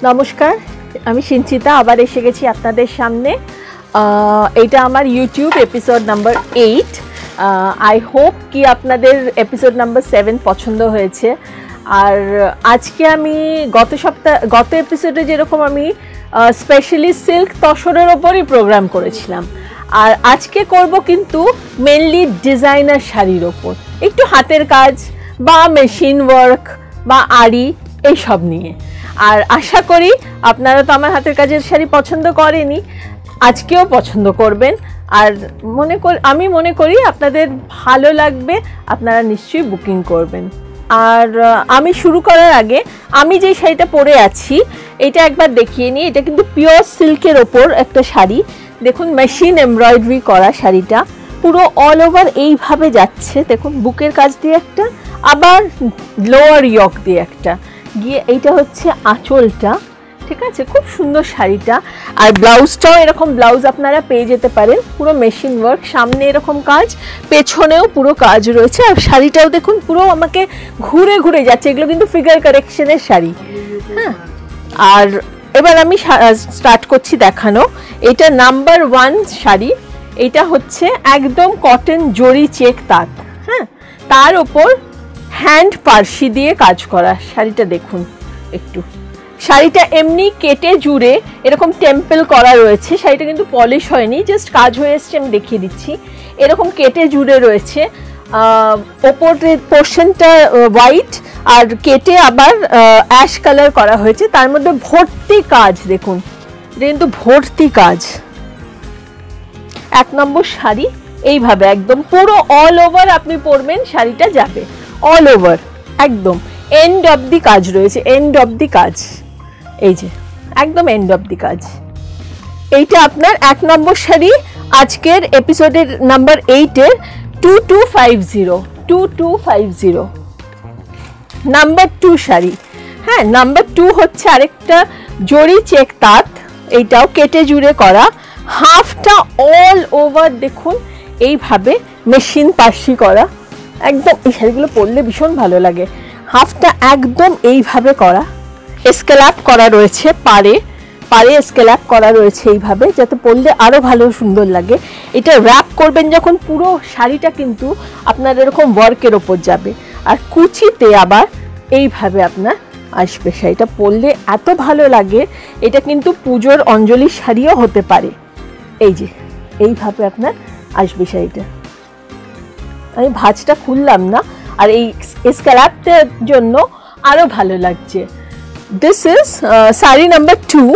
নমস্কার, আমি সিঞ্চিতা আবার এসে গেছি আপনাদের সামনে। এটা আমার YouTube episode number 8। I hope কি আপনাদের এপিসোড নাম্বার 7 পছন্দ হয়েছে। আর আজকে আমি গত এপিসোডে যেরকম আমি স্পেশালি সিল্ক তসরের ওপরই প্রোগ্রাম করেছিলাম, আর আজকে করব কিন্তু মেনলি ডিজাইনার শাড়ির ওপর, একটু হাতের কাজ বা মেশিন ওয়ার্ক বা আড়ি এইসব নিয়ে। আর আশা করি আপনারা তো আমার হাতের কাজের শাড়ি পছন্দ করেনই, আজকেও পছন্দ করবেন। আর আমি মনে করি আপনাদের ভালো লাগবে, আপনারা নিশ্চয়ই বুকিং করবেন। আর আমি শুরু করার আগে আমি যে শাড়িটা পরে আছি এটা একবার দেখিয়ে নিই। এটা কিন্তু পিওর সিল্কের ওপর একটা শাড়ি, দেখুন মেশিন এমব্রয়ডারি করা শাড়িটা, পুরো অল ওভার এইভাবে যাচ্ছে। দেখুন বুকের কাজ দিয়ে একটা, আবার লোয়ার ইয়ক দিয়ে একটা গিয়ে, এইটা হচ্ছে আঁচলটা, ঠিক আছে, খুব সুন্দর শাড়িটা। আর ব্লাউজটাও এরকম ব্লাউজ আপনারা পেয়ে যেতে পারেন, পুরো মেশিন ওয়ার্ক, সামনে এরকম কাজ, পেছনেও পুরো কাজ রয়েছে। আর শাড়িটাও দেখুন পুরো আমাকে ঘুরে ঘুরে যাচ্ছে, এগুলো কিন্তু ফিগার কারেকশনের শাড়ি। হ্যাঁ, আর এবার আমি স্টার্ট করছি দেখানো। এটা নাম্বার 1 শাড়ি, এটা হচ্ছে একদম কটন জরি চেক তাঁত, হ্যাঁ, তার ওপর হ্যান্ড পার্সি দিয়ে কাজ করা শাড়িটা। দেখুন একটু, শাড়িটা এমনি কেটে জুড়ে এরকম টেম্পল করা রয়েছে, শাড়িটা কিন্তু পলিশ হয়নি, জাস্ট কাজ হয়ে এসছে, আমি দেখিয়ে দিচ্ছি। এরকম কেটে জুড়ে রয়েছে, ওপরের পোর্শনটা হোয়াইট আর কেটে আবার অ্যাশ কালার করা হয়েছে, তার মধ্যে ভর্তি কাজ। দেখুন এটা কিন্তু ভর্তি কাজ। 1 নম্বর শাড়ি এইভাবে একদম পুরো অল ওভার আপনি পরবেন, শাড়িটা যাবে অল ওভার, একদম এন্ড অফ দি কাজ রয়েছে, এন্ড অফ দি কাজ, এই যে একদম এন্ড অফ দি কাজ। এইটা আপনার 1 নম্বর শাড়ি, আজকের এপিসোডের নাম্বার 8-এর 2250। নাম্বার 2 শাড়ি, হ্যাঁ, নাম্বার 2 হচ্ছে আরেকটা জরি চেক তাঁত, এইটাও কেটে জুড়ে করা, হাফটা অল ওভার দেখুন এইভাবে মেশিন পার্সি করা, একদম এই শাড়িগুলো পরলে ভীষণ ভালো লাগে। হাফটা একদম এইভাবে করা, স্কেলাপ করা রয়েছে, পারে স্কেলাপ করা রয়েছে এইভাবে, যাতে পরলে আরও ভালো সুন্দর লাগে। এটা র্যাপ করবেন যখন, পুরো শাড়িটা কিন্তু আপনার এরকম ওয়ার্কের ওপর যাবে, আর কুচিতে আবার এইভাবে আপনার আসবে। শাড়িটা পরলে এত ভালো লাগে, এটা কিন্তু পুজোর অঞ্জলি শাড়িও হতে পারে। এই যে এইভাবে আপনার আসবে শাড়িটা, আমি ভাঁজটা খুললাম না, আর এই স্ক্যালাপটার জন্য আরো ভালো লাগছে। This is sari number 2,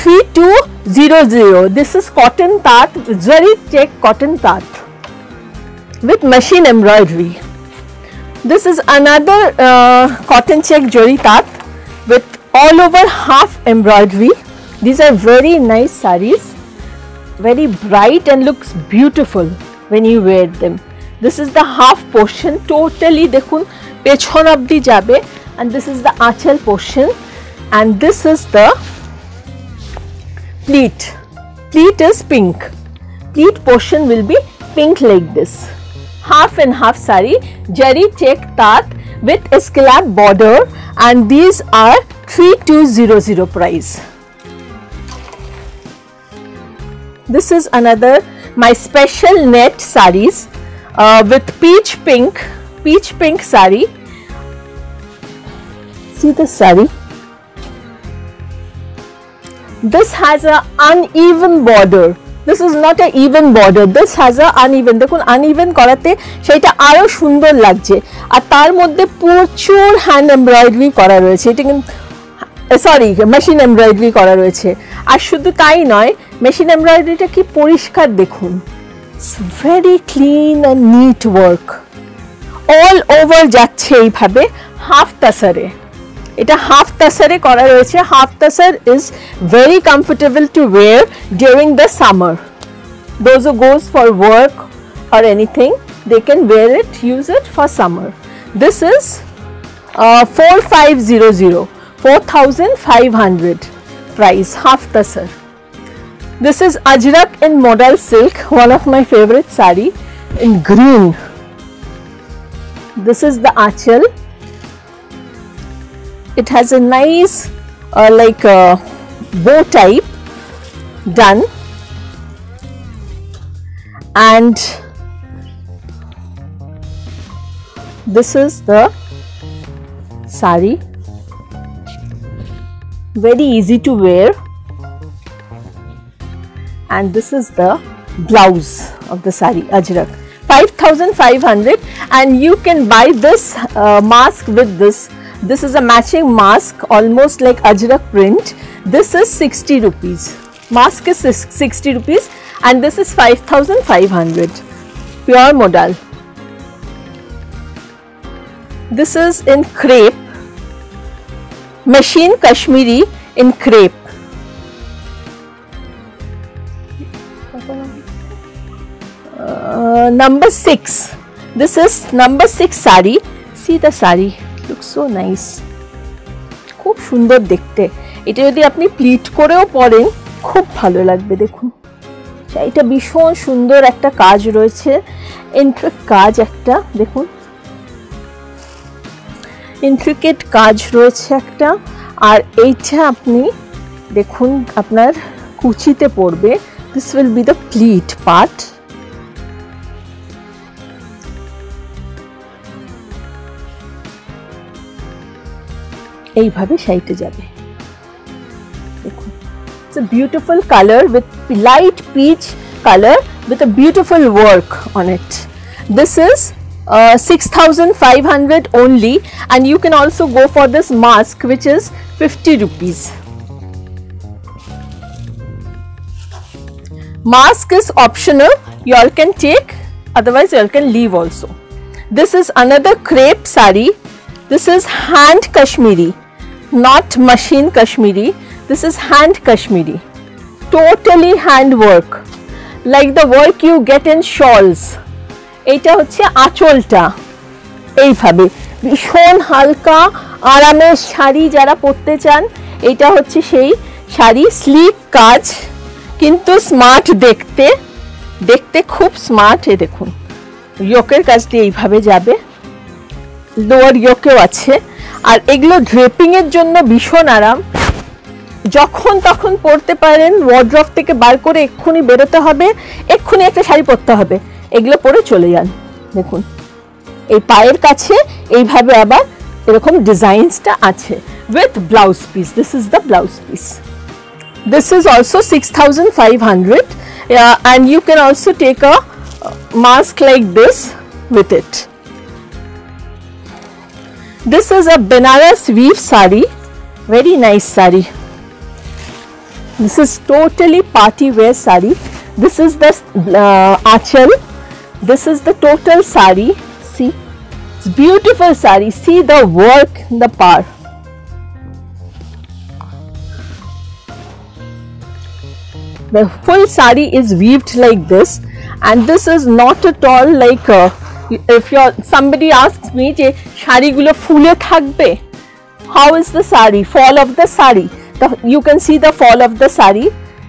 3200। This is cotton তাঁত, জারি চেক কটন তাঁত with machine embroidery. This is another cotton check jari taat with all over half embroidery. These are very nice sarees, very bright and looks beautiful when you wear them. This is the half portion, totally dekhun pechon obdi jabe, and this is the achal portion, and this is the pleat. Pleat is pink. Pleat portion will be pink like this. Half and half saree, jari check taat with scallop border, and these are 3200 price. This is another my special net sarees with peach pink saree. See this saree, this has a uneven border, this is not a even border, this has a uneven, দেখুন uneven করাতে সেটা আরো সুন্দর লাগছে। আর তার মধ্যে প্রচুর hand embroidery করা রয়েছে, এটা কিন্তু মেশিন এমব্রয়ডারি করা রয়েছে। আর শুধু তাই নয়, মেশিন এমব্রয়ডারিটা কি পরিষ্কার দেখুন, it's very clean and neat work, all over যাচ্ছে এইভাবে হাফ তাসারে। এটা হাফ তাসারে করা রয়েছে। Half tussar is very comfortable to wear during the summer. Those who goes for work or anything, they can wear it, use it for summer. This is 4500, 4500 price, half tasar. This is ajrak in modal silk, one of my favorite saree in green. This is the achal. It has a nice like bow type done, and this is the sari, very easy to wear, and this is the blouse of the sari ajrak. 5,500, and you can buy this mask with this. This is a matching mask, almost like ajrak print. This is 60 rupees. Mask is 60 rupees, and this is 5,500. Pure modal. This is in crepe, machine Kashmiri in crepe. Number 6. This is number 6 sari. See the sari, looks so nice. খুব সুন্দর দেখতে। এটা যদি আপনি pleat করেও পরেন খুব ভালো লাগবে। দেখুন এটা ভীষণ সুন্দর একটা কাজ রয়েছে, ইন্ট্রিক কাজ একটা, দেখুন ইন্ট্রিকেট কাজ রয়েছে একটা। আর এইটা আপনি দেখুন আপনার কুচিতে পড়বে। This will be the pleat part. এইভাবে শাড়িতে যাবে। দেখুন it's a beautiful color with light peach color with a beautiful work on it. This is 6,500 only, and you can also go for this mask which is 50 rupees. Mask is optional, you all can take, otherwise you all can leave also. This is another crepe sari. This is hand Kashmiri, not machine Kashmiri. This is hand Kashmiri, totally hand work, like the work you get in shawls. এইটা হচ্ছে আঁচলটা এইভাবে ভীষণ হালকা আরামের শাড়ি যারা পরতে চান, এটা হচ্ছে সেই শাড়ি। স্লিক কাজ কিন্তু স্মার্ট দেখতে, দেখতে খুব স্মার্ট। এই দেখুন ইয়োকের কাজ দিয়ে এইভাবে যাবে, লোয়ার ইয়োকেও আছে। আর এগুলো ড্রেপিং এর জন্য ভীষণ আরাম, যখন তখন পরতে পারেন। ওয়ার্ড্রপ থেকে বার করে এক্ষুনি বেরোতে হবে, এক্ষুনি একটা শাড়ি পরতে হবে, এগুলো পরে চলে যান। দেখুন এই পায়ের কাছে এইভাবে আবার এরকম ডিজাইনসটা আছে with blouse piece. This is the blouse piece. This is also 6,500, and you can also take a mask like this with it. This is a Banaras weave sari, very nice sari. This is totally party wear sari. This is the achal. This is the total sari. See, it's beautiful sari. See the work in the par. The full sari is weaved like this, and this is not at all like if somebody asks me je shari gulo phule thakbe, how is the sari, fall of the sari. You can see the fall of the sari.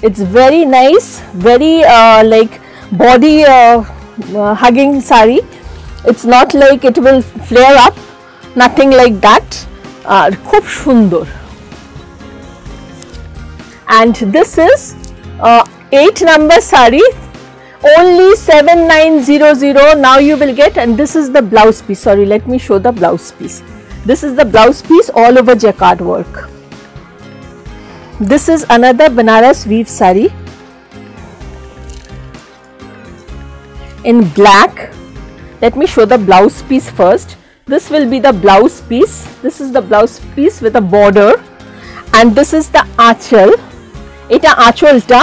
It's very nice, very like body hugging sari. It's not like it will flare up, nothing like that. Khub sundor. And this is 8 number sari, only 7,900. Now you will get, and this is the blouse piece. Sorry, let me show the blouse piece. This is the blouse piece, all over jacquard work. This is another Banaras weave sari in black. Let me show the blouse piece first. This will be the blouse piece. This is the blouse piece with a border, and this is the achal. এটা আঁচলটা,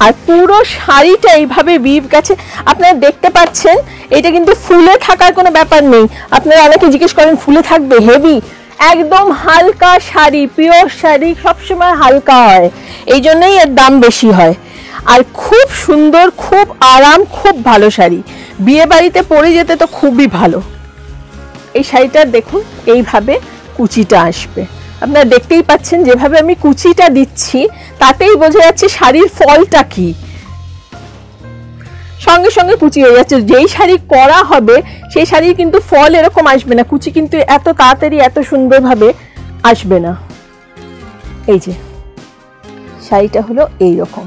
আর পুরো শাড়িটা এইভাবে we've গেছে। আপনারা দেখতে পাচ্ছেন এটা কিন্তু ফুলে থাকার কোনো ব্যাপার নেই। আপনারা অনেকে জিজ্ঞেস করেন ফুলে থাকবে, হেভি, একদম হালকা শাড়ি, পিওর শাড়ি সবসময় হালকা হয়, এই জন্যই এর দাম বেশি হয়। আর খুব সুন্দর, খুব আরাম, খুব ভালো শাড়ি, বিয়ে বাড়িতে পরে যেতে তো খুবই ভালো। এই শাড়িটার দেখুন এইভাবে কুচিটা আসবে, আপনারা দেখতেই পাচ্ছেন যেভাবে আমি কুচিটা দিচ্ছি তাতেই বোঝা যাচ্ছে শাড়ির ফলটা কি, সঙ্গে সঙ্গে কুচি হয়ে যাচ্ছে। যেই শাড়ি করা হবে সেই শাড়ির কিন্তু ফল এরকম আসবে না, কুচি কিন্তু এত তাড়াতাড়ি এত সুন্দরভাবে আসবে না। এই যে শাড়িটা হলো এই রকম,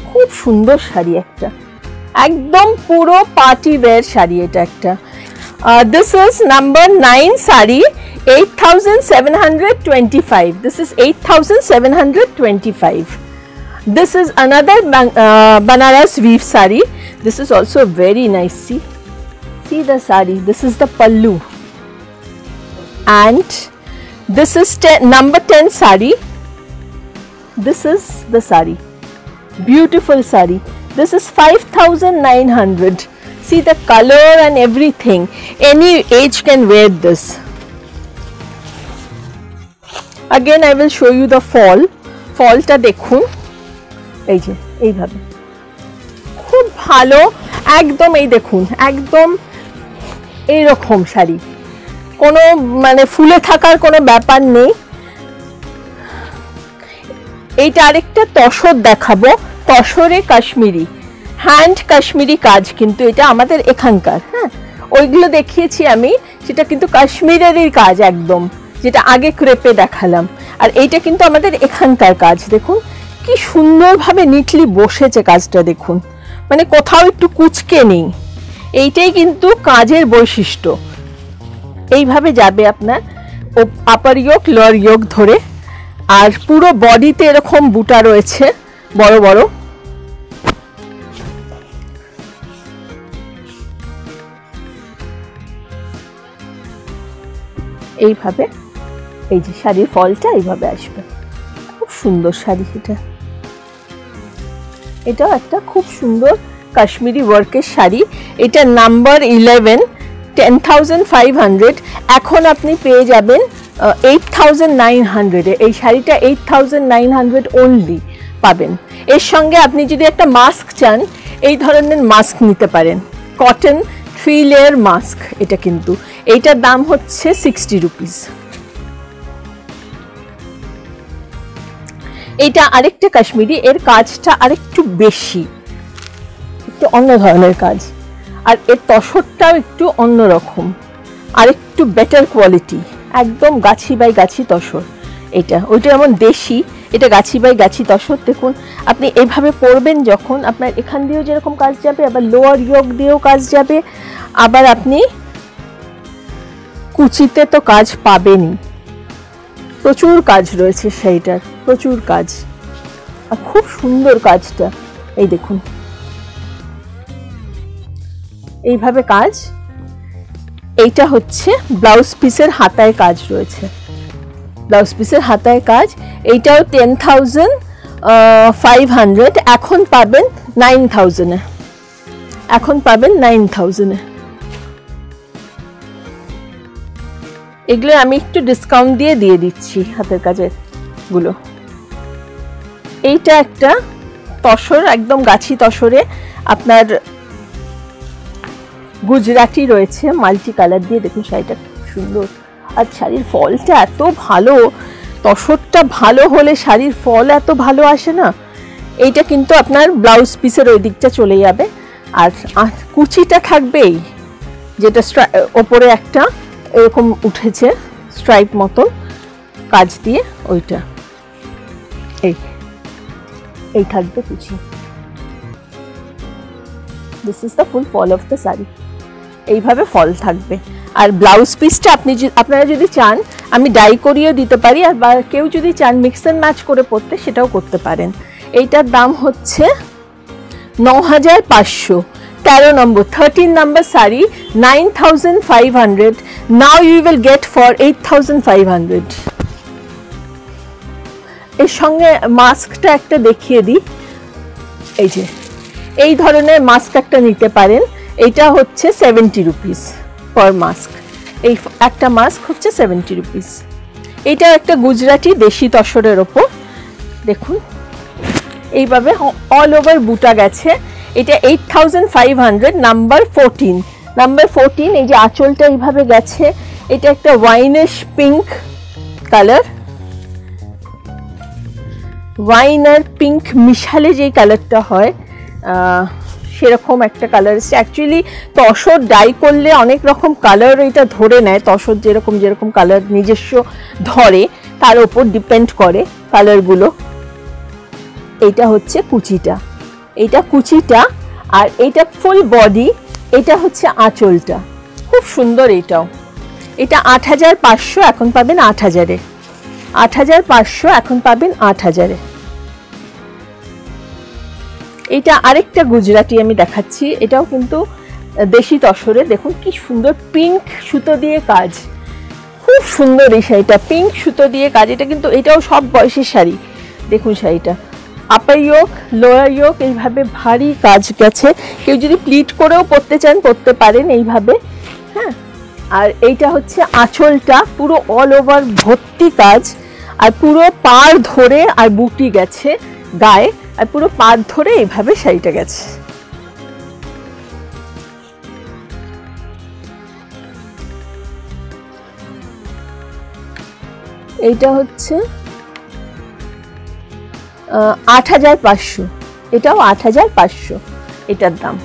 খুব সুন্দর শাড়ি, একটা একদম পুরো পার্টি ওয়্যার শাড়ি এটা একটা। This is number 9 sari, 8725. This is 8725. This is another Banaras weave sari. This is also very nice. See the sari. This is the pallu, and this is number 10 sari. This is the sari, beautiful sari. This is 5900. See the color and everything. Any age can wear this. Again I will show you the fall. ফলটা দেখুন, এই যে এইভাবে খুব ভালো, একদম এই দেখুন একদম এইরকম শাড়ি, কোনো মানে ফুলে থাকার কোনো ব্যাপার নেই। এইটা আরেকটা তসর দেখাবো, তসরে কাশ্মীরি, হ্যান্ড কাশ্মীরি কাজ, কিন্তু এটা আমাদের এখানকার। হ্যাঁ, ওইগুলো দেখিয়েছি আমি, সেটা কিন্তু কাশ্মীরেরই কাজ একদম, যেটা আগে ক্রেপে দেখালাম। আর এইটা কিন্তু আমাদের এখানকার কাজ। দেখুন কি সুন্দরভাবে নিটলি বসেছে কাজটা, দেখুন মানে কোথাও একটু কুচকে নেই। এইটাই কিন্তু কাজের বৈশিষ্ট্য। এইভাবে যাবে আপনার আপার ইয়োক লোয়ার ইয়োক ধরে, আর পুরো বডিতে এরকম বুটা রয়েছে বড় বড়। এইভাবে এই যে শাড়ির ফলটা এইভাবে আসবে, খুব সুন্দর শাড়ি। এটাও একটা খুব সুন্দর কাশ্মীরি ওয়ার্কের শাড়ি। এটা নাম্বার 11, 10,500। এখন আপনি পেয়ে যাবেন 8,900 এ। এই শাড়িটা 8,900 অনলি পাবেন। এর সঙ্গে আপনি যদি একটা মাস্ক চান, এই ধরনের মাস্ক নিতে পারেন, কটন 3 লেয়ার মাস্ক। এটা কিন্তু এইটার দাম হচ্ছে 60 রুপিস। এটা আরেকটা কাশ্মীরি, এর কাজটা আরেকটু বেশি, একটু অন্য ধরনের কাজ, আর এর তসরটাও একটু অন্যরকম, আরেকটু বেটার কোয়ালিটি, একদম গাছি বাই গাছি তসর। এটা ওইটা যেমন দেশি, এটা গাছি বাই গাছি তসর। দেখুন আপনি এইভাবে পরবেন যখন, আপনার এখান দিয়েও যেরকম কাজ যাবে, আবার লোয়ার ইয়োক দিয়েও কাজ যাবে, আবার আপনি কুচিতে তো কাজ পাবেনই, প্রচুর কাজ রয়েছে সেইটার, প্রচুর কাজ, আর খুব সুন্দর কাজটা। এই দেখুন এইভাবে কাজ। এইটা হচ্ছে ব্লাউজ পিসের হাতায় কাজ রয়েছে, ব্লাউজ পিসের হাতায় কাজ। এইটাও 10,500, এখন পাবেন 9,000 এ, এখন পাবেন 9,000 এ। এগুলো আমি একটু ডিসকাউন্ট দিয়ে দিচ্ছি হাতের কাজের গুলো। এইটা একটা তসর, একদম গাছি তসরে আপনার গুজরাটি রয়েছে মাল্টি কালার দিয়ে। দেখুন শাড়িটা খুব সুন্দর, আর শাড়ির ফলটা এত ভালো, তসরটা ভালো হলে শাড়ির ফল এত ভালো আসে না। এইটা কিন্তু আপনার ব্লাউজ পিসের ওই দিকটা চলে যাবে, আর কুচিটা থাকবেই, যেটা ওপরে একটা এরকম উঠেছে স্ট্রাইপ মতন কাজ দিয়ে, ওইটা এই থাকবে কুচি। This is the full fall of the sari. এইভাবে ফল থাকবে। আর ব্লাউজ পিসটা আপনারা যদি চান আমি ডাই করিয়েও দিতে পারি, আর বা কেউ যদি চান মিক্স অ্যান্ড ম্যাচ করে পরতে সেটাও করতে পারেন। এইটার দাম হচ্ছে 9,500। 13 নম্বর 13 নম্বর sari 9,500। Now you will get for 8,500। এর সঙ্গে মাস্কটা একটা দেখিয়ে দিই। এই যে এই ধরনের মাস্ক একটা নিতে পারেন, এইটা হচ্ছে 70 রুপিস পার মাস্ক। এই একটা মাস্ক হচ্ছে 70 রুপিস। এইটা একটা গুজরাটি দেশি তসরের ওপর, দেখুন এইভাবে অল ওভার বুটা গেছে। এটা 8,500, নাম্বার 14। নাম্বার 14, এই যে আঁচলটা এইভাবে গেছে। এটা একটা ওয়াইনিশ পিঙ্ক কালার, ওয়াইন আর পিঙ্ক মিশালে যেই কালারটা হয় সেরকম একটা কালার এসছে। অ্যাকচুয়ালি তসর ডাই করলে অনেক রকম কালার এটা ধরে নেয়, তসর যেরকম কালার নিজস্ব ধরে তার ওপর ডিপেন্ড করে কালারগুলো। এটা হচ্ছে কুচিটা, এটা কুচিটা, আর এটা ফুল বডি, এটা হচ্ছে আঁচলটা, খুব সুন্দর। এটাও, এটা ৮৫০০, এখন পাবেন ৮০০০-এ। ৮৫০০, এখন পাবেন ৮০০০-এ। এটা আরেকটা গুজরাটি আমি দেখাচ্ছি, এটাও কিন্তু দেশি তসরে। দেখুন কি সুন্দর পিঙ্ক সুতো দিয়ে কাজ, খুব সুন্দর এই শাড়িটা, পিঙ্ক সুতো দিয়ে কাজ। এটা কিন্তু এটাও সব বয়সের শাড়ি। দেখুন শাড়িটা, আপার ইয়োক লোয়ার ইয়োক এইভাবে ভারী কাজ গেছে। কেউ যদি প্লিট করেও পরতে চান পরতে পারেন এইভাবে, হ্যাঁ। আর এইটা হচ্ছে আঁচলটা, পুরো অল ওভার ভর্তি কাজ, আর পুরো পাড় ধরে আর বুটি গেছে গায়ে, আর পুরো পাড় ধরে এইভাবে শাড়িটা গেছে। এইটা হচ্ছে ৮৫০০, এটাও ৮৫০০ এটার দাম।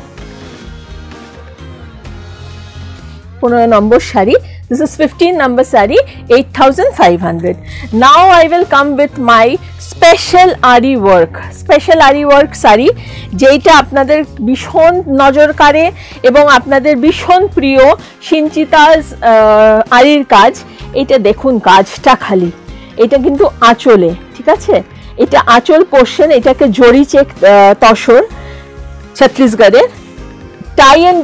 15 নম্বর sari, this is 15 number sari, 8500। now I will come with my special aari work, special aari work sari, যেটা আপনাদের ভীষণ নজর কাড়ে এবং আপনাদের ভীষণ প্রিয় সিনচিতাস আরির কাজ। এটা দেখুন কাজটা খালি, এটা কিন্তু আঁচলে, ঠিক আছে, এটা আঁচল পোর্শন, এটাকে জড়ি চেক তসর ছত্তিশগড়ের। টাই এন্ড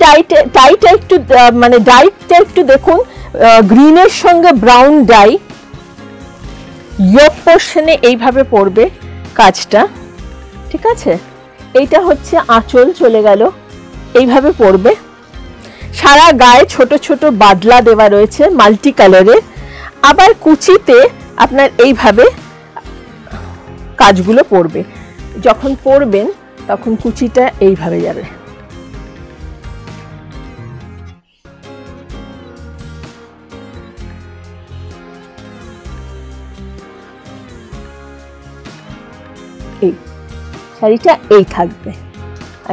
ডাইটা একটু মানে ডাইটা একটু দেখুন, গ্রিনের সঙ্গে ব্রাউন ডাই, ইয়োক পোর্শনে এইভাবে পড়বে কাজটা, ঠিক আছে। এইটা হচ্ছে আঁচল চলে গেল, এইভাবে পড়বে। সারা গায়ে ছোট ছোট বাদলা দেওয়া রয়েছে মাল্টি কালারের। আবার কুচিতে আপনার এইভাবে কাজগুলো পড়বে, যখন পরবেন তখন কুচিটা এইভাবে যাবে। এই শাড়িটা এই থাকবে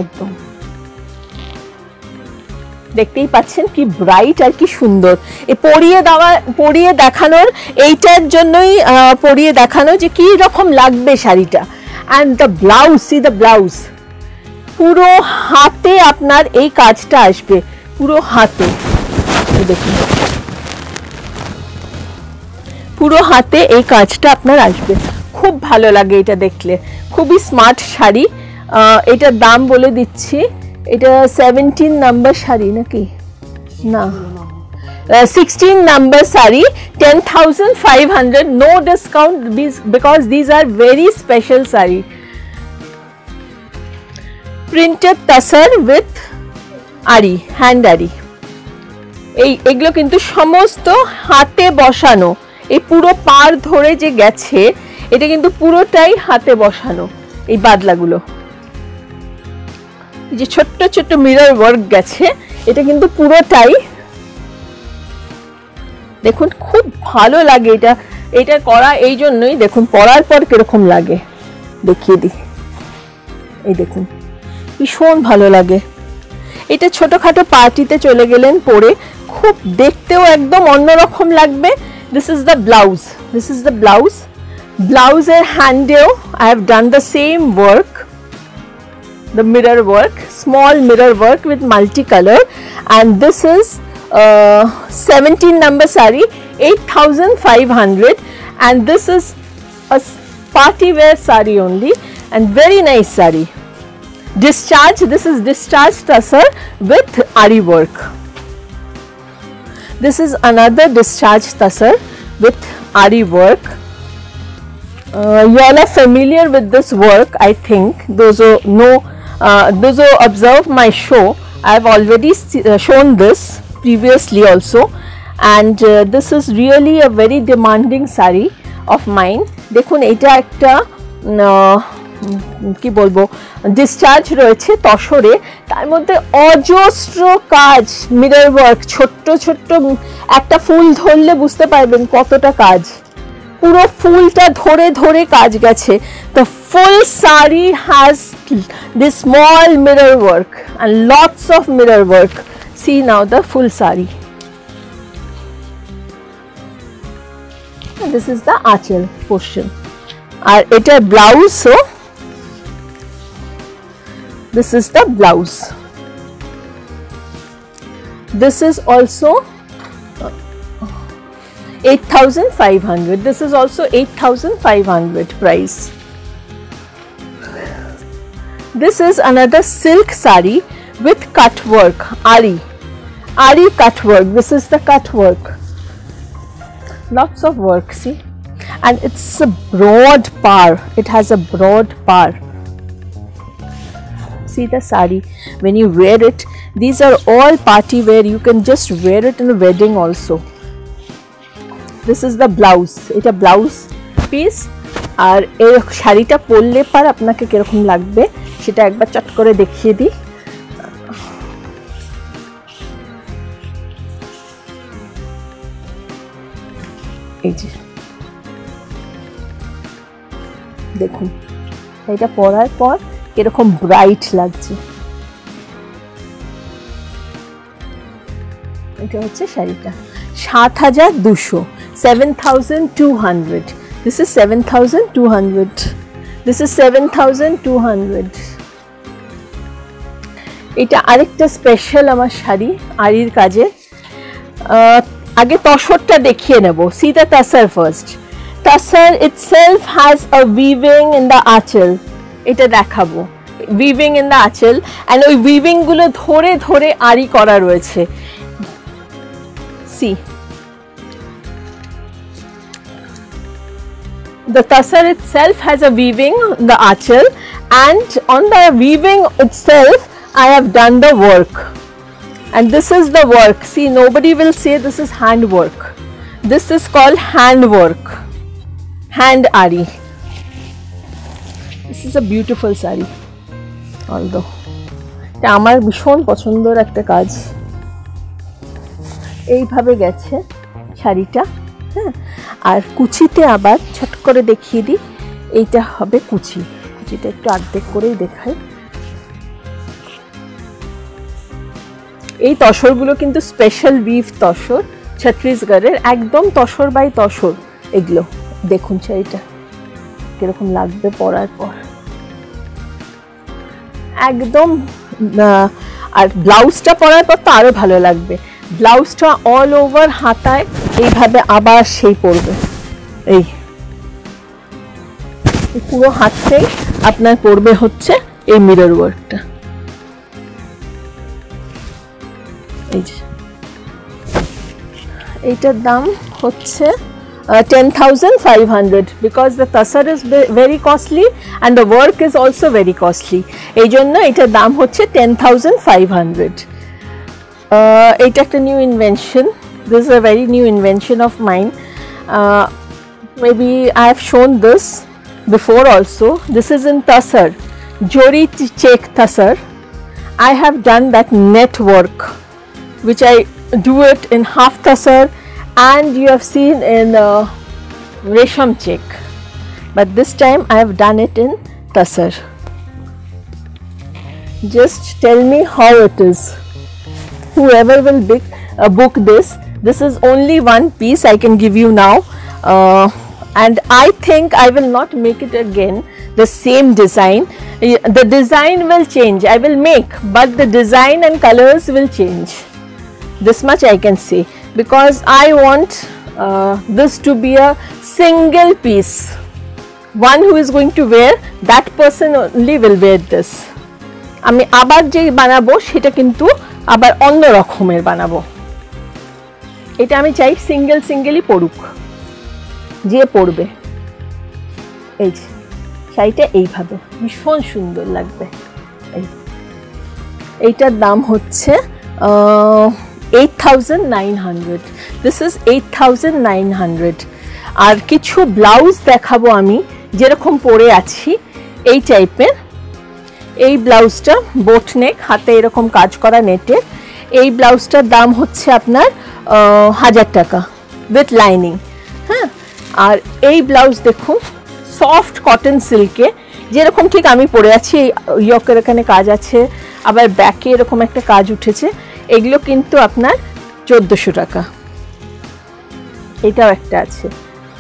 একদম, দেখতেই পাচ্ছেন কি ব্রাইট আর কি সুন্দর। এই পরিয়ে দেখানোর, এইটার জন্যই পরিয়ে দেখানো যে কি রকম লাগবে শাড়িটা। And the blouse, C the blouse, পুরো হাতে আপনার এই কাজটা আসবে, পুরো হাতে, দেখুন পুরো হাতে এই কাজটা আপনার আসবে। খুব ভালো লাগে এটা দেখলে, খুবই স্মার্ট শাড়ি। এটার দাম বলে দিচ্ছি, এটা 17 নাম্বার শাড়ি নাকি না, 16 number sari, 10,500, no discount because these are very special sari. Printed তাসার with আরি, হ্যান্ড আরি। এইগুলো কিন্তু সমস্ত হাতে বসানো, এই পুরো পাড় ধরে যে গেছে এটা কিন্তু পুরোটাই হাতে বসানো। এই বাদলাগুলো, এই যে ছোট্ট ছোট্ট মিরর ওয়ার্ক গেছে, এটা কিন্তু পুরোটাই দেখুন, খুব ভালো লাগে এটা। এটা করা এই জন্যই, দেখুন পরার পর কিরকম লাগে দেখিয়ে দিই। এই দেখুন ভীষণ ভালো লাগে এটা। ছোটখাটো পার্টিতে চলে গেলেন পরে, খুব দেখতেও একদম অন্যরকম লাগবে। This is the blouse, this is the blouse. ব্লাউজের হ্যান্ডেও I have done the same work, the mirror work, small mirror work with multicolor, and this is 17 number saree, 8,500, and this is a party wear saree only, and very nice saree. Discharge, this is discharge tussar with ari work. This is another discharge tussar with ari work. You all are familiar with this work, I think. Those who know, those who observe my show, I have already shown this previously also, and this is really a very demanding saree of mine. দেখুন এটা একটা কি বলবো discharge রয়েছে তসরে, তার মধ্যে অজস্র কাজ, মিরর ওয়ার্ক, ছোট্ট ছোট্ট একটা ফুল ধরলে বুঝতে পারবেন কতটা কাজ, পুরো ফুলটা ধরে ধরে কাজ গেছে। The full saree has this small mirror work and lots of mirror work. See now the full saree. And this is the achal portion. আর এটা ব্লাউজও, this is the blouse. This is also 8,500. This is also 8,500 price. This is another silk sari with cut work, ari cut work. This is the cut work, lots of work, see, and it's a broad par. It has a broad par. See the sari, when you wear it, these are all party wear. You can just wear it in a wedding also. This is the blouse. It's a blouse piece. আর এই শাড়িটা পরলে পর আপনাকে কিরকম লাগবে সেটা একবার চট করে দেখিয়ে দিই। এই যে দেখুন, এটা পরার পর কিরকম ব্রাইট লাগছে। এটা হচ্ছে শাড়িটা 7,200, 7,200. This is 7,200. This is 7,200. এটা আরেকটা স্পেশাল আমার শাড়ি আরির কাজে। আগে তসরটা দেখিয়ে নেব। See the tassar first. Tassar itself has a weaving in the achal. এটা দেখাবো, weaving in the achal, and ওই weaving গুলো ধরে ধরে আরি করা রয়েছে। See, the tassar itself has a weaving in the achal, and on the weaving itself I have done the work, and this is the work. See, nobody will say this is hand work. This is called hand work, hand ari. This is a beautiful sari, although এটা আমার ভীষণ পছন্দের একটা কাজ। এইভাবে গেছে শাড়িটা, হ্যাঁ। আর কুচিতে আবার ছোট করে দেখিয়ে দিই, এইটা হবে কুচি। কুচিটা একটু অর্ধেক করেই দেখাই। এই তসরগুলো কিন্তু স্পেশাল উইভ তসর, ছত্তিশগড়ের একদম তসর বাই তসর। এগুলো দেখুন শাড়িটা কিরকম লাগবে পরার পর, একদম। আর ব্লাউজটা পরার পর তো আরো ভালো লাগবে। ব্লাউজটা অল ওভার হাতায় এইভাবে আবার সেই পড়বে। এই পুরো হাতটাই আপনার পড়বে হচ্ছে এই মিরর ওয়ার্কটা। এই যে এইটার দাম হচ্ছে 10,500, because the tassar is very costly and the work is also very costly. এই জন্য এটার দাম হচ্ছে 10,500. এটা একটা new invention. This is a very new invention of mine. Maybe I have shown this before also. This is in tassar, jori check tassar. I have done that net work, which I do it in half tassar, and you have seen in resham check, but this time I have done it in tassar. Just tell me how it is. Whoever will book this is only one piece I can give you now, and I think I will not make it again the same design. The design will change, I will make, but the design and colors will change. This much I can say, because I want this to be a single piece. One who is going to wear, that person only will wear this. আমি আবার যে বানাবো সেটা কিন্তু আবার অন্য রকমের বানাবো। এটা আমি চাই সিঙ্গেলই পড়ুক, যে পড়বে। এই যে শাড়িটা এইভাবে ভীষণ সুন্দর লাগবে। এইটার দাম হচ্ছে 8,900. This is 8,900. আর কিছু ব্লাউজ দেখাবো আমি যেরকম পরে আছি এই টাইপের। এই ব্লাউজটা বোট নেক, হাতে এরকম কাজ করা নেটের। এই ব্লাউজটার দাম হচ্ছে আপনার 1,000 টাকা উইথ লাইনিং, হ্যাঁ। আর এই ব্লাউজ দেখুন, সফট কটন সিল্কে, যেরকম ঠিক আমি পরে আছি। এই ইয়কের এখানে কাজ আছে, আবার ব্যাকে এরকম একটা কাজ উঠেছে। এগুলো কিন্তু আপনার 1,400 টাকা। এটাও একটা আছে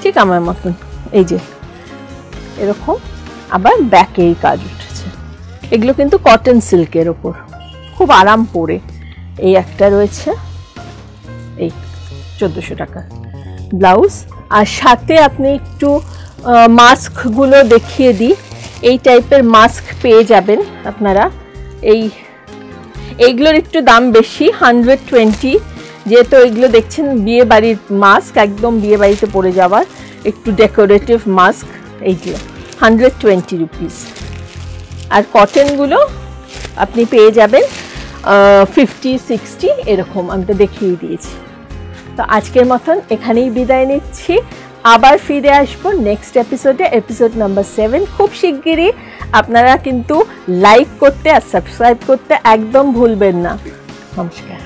ঠিক আমার মতন। এই যে এরকম, আবার ব্যাকে এই কাজ উঠেছে। এগুলো কিন্তু কটন সিল্কের ওপর, খুব আরাম পরে। এই একটা রয়েছে, এই 1400 টাকা ব্লাউজ। আর সাথে আপনি একটু মাস্কগুলো দেখিয়ে দিই, এই টাইপের মাস্ক পেয়ে যাবেন আপনারা। এইগুলোর একটু দাম বেশি, 120, যেহেতু এইগুলো দেখছেন বিয়ে বাড়ির মাস্ক, একদম বিয়ে বাড়িতে পরে যাওয়ার একটু ডেকোরেটিভ মাস্ক, এইগুলো 120 রুপিস। আর কটনগুলো আপনি পেয়ে যাবেন 50-60 এরকম, আমি তো দেখিয়ে দিয়েছি। তো আজকের মতন এখানেই বিদায় নিচ্ছি, আবার ফিরে আসবো নেক্সট এপিসোডে, এপিসোড নাম্বার 7 খুব শিগগিরই। আপনারা কিন্তু লাইক করতে আর সাবস্ক্রাইব করতে একদম ভুলবেন না। নমস্কার।